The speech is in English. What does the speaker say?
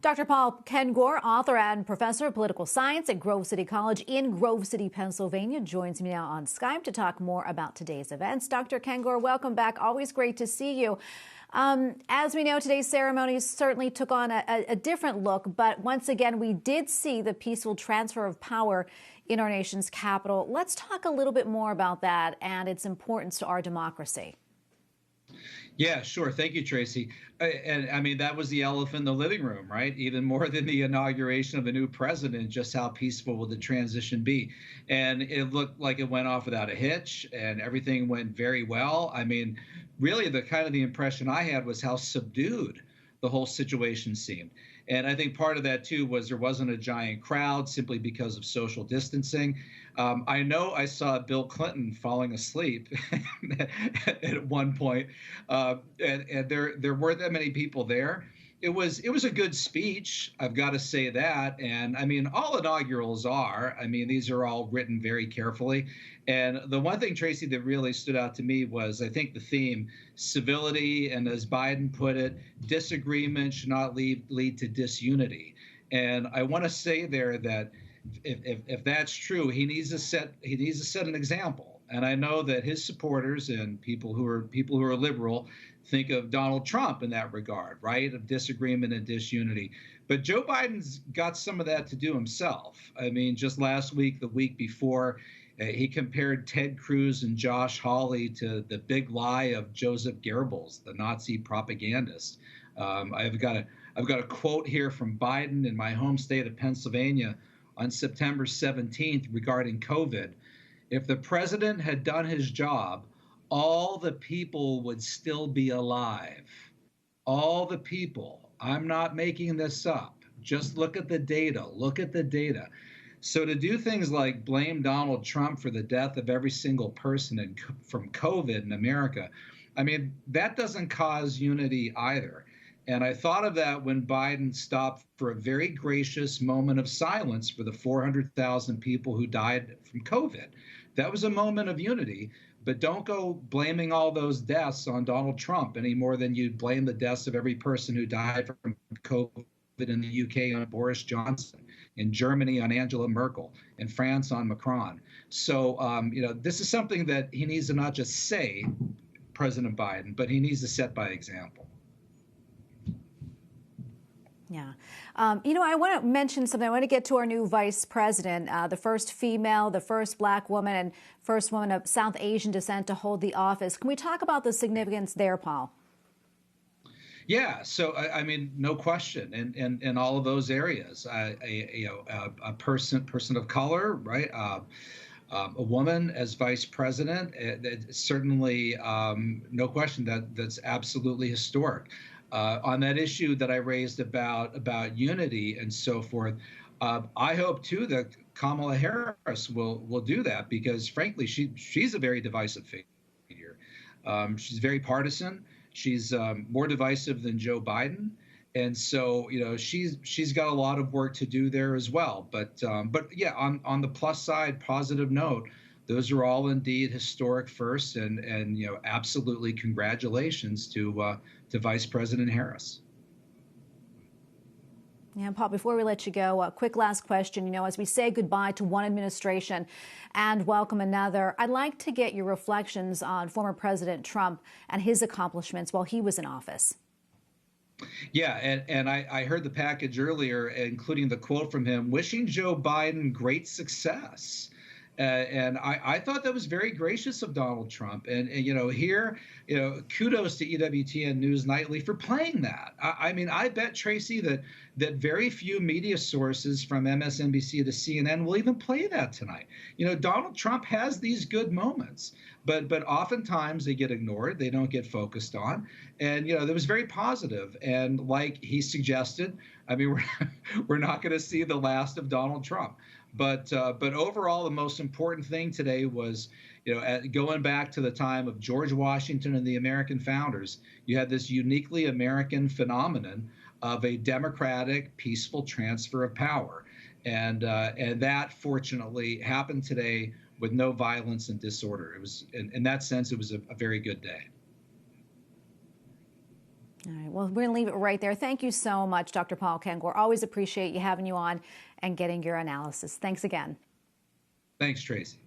Dr. Paul Kengor, author and professor of political science at Grove City College in Grove City, Pennsylvania, joins me now on Skype to talk more about today's events. Dr. Kengor, welcome back. Always great to see you. As we know, today's ceremony certainly took on a different look, but once again, we did see the peaceful transfer of power in our nation's capital. Let's talk a little bit more about that and its importance to our democracy. Yeah, sure. Thank you, Tracy. And I mean, that was the elephant in the living room, right? Even more than the inauguration of a new president, just how peaceful will the transition be? And it looked like it went off without a hitch and everything went very well. I mean, really the impression I had was how subdued the whole situation seemed. And I think part of that, too, was there wasn't a giant crowd simply because of social distancing. I know I saw Bill Clinton falling asleep at one point, and there weren't that many people there. It was a good speech, I've got to say that. And I mean, all inaugurals are. I mean, these are all written very carefully. And the one thing, Tracy, that really stood out to me was, I think, the theme, civility, and as Biden put it, disagreement should not lead to disunity. And I want to say there that if that's true, he needs to set an example. And I know that his supporters and people who are liberal think of Donald Trump in that regard, right? Of disagreement and disunity. But Joe Biden's got some of that to do himself. I mean, just last week, the week before, he compared Ted Cruz and Josh Hawley to the big lie of Joseph Goebbels, the Nazi propagandist. I've got a quote here from Biden in my home state of Pennsylvania on September 17th regarding COVID. If the president had done his job, all the people would still be alive. All the people. I'm not making this up. Just look at the data. Look at the data. So to do things like blame Donald Trump for the death of every single person from COVID in America, I mean, that doesn't cause unity either. And I thought of that when Biden stopped for a very gracious moment of silence for the 400,000 people who died from COVID. That was a moment of unity. But don't go blaming all those deaths on Donald Trump any more than you'd blame the deaths of every person who died from COVID in the UK on Boris Johnson, in Germany on Angela Merkel, in France on Macron. So, this is something that he needs to not just say, President Biden, but he needs to set by example. Yeah. I want to mention something. I want to get to our new vice president, the first female, the first black woman, and first woman of South Asian descent to hold the office. Can we talk about the significance there, Paul? Yeah. So, I mean, no question. In all of those areas, a person of color, right? A woman as vice president, certainly no question that's absolutely historic. On that issue that I raised about unity and so forth, I hope too that Kamala Harris will do that, because frankly she's a very divisive figure. She's very partisan. She's more divisive than Joe Biden, and so she's got a lot of work to do there as well. But yeah, on the plus side, positive note, those are all indeed historic firsts, and absolutely congratulations to Vice President Harris. Yeah, Paul, before we let you go, a quick last question. As we say goodbye to one administration and welcome another, I'd like to get your reflections on former President Trump and his accomplishments while he was in office. Yeah, and I heard the package earlier, including the quote from him, wishing Joe Biden great success. And I thought that was very gracious of Donald Trump. And here, kudos to EWTN News Nightly for playing that. I mean, I bet, Tracy, that very few media sources from MSNBC to CNN will even play that tonight. Donald Trump has these good moments, but oftentimes they get ignored. They don't get focused on. And, that was very positive. And like he suggested, I mean, we're not going to see the last of Donald Trump. But overall, the most important thing today was, going back to the time of George Washington and the American founders, you had this uniquely American phenomenon of a democratic, peaceful transfer of power. And that, fortunately, happened today with no violence and disorder. It was, in that sense, it was a very good day. All right. Well, we're going to leave it right there. Thank you so much, Dr. Paul Kengor. Always appreciate you having you on and getting your analysis. Thanks again. Thanks, Tracy.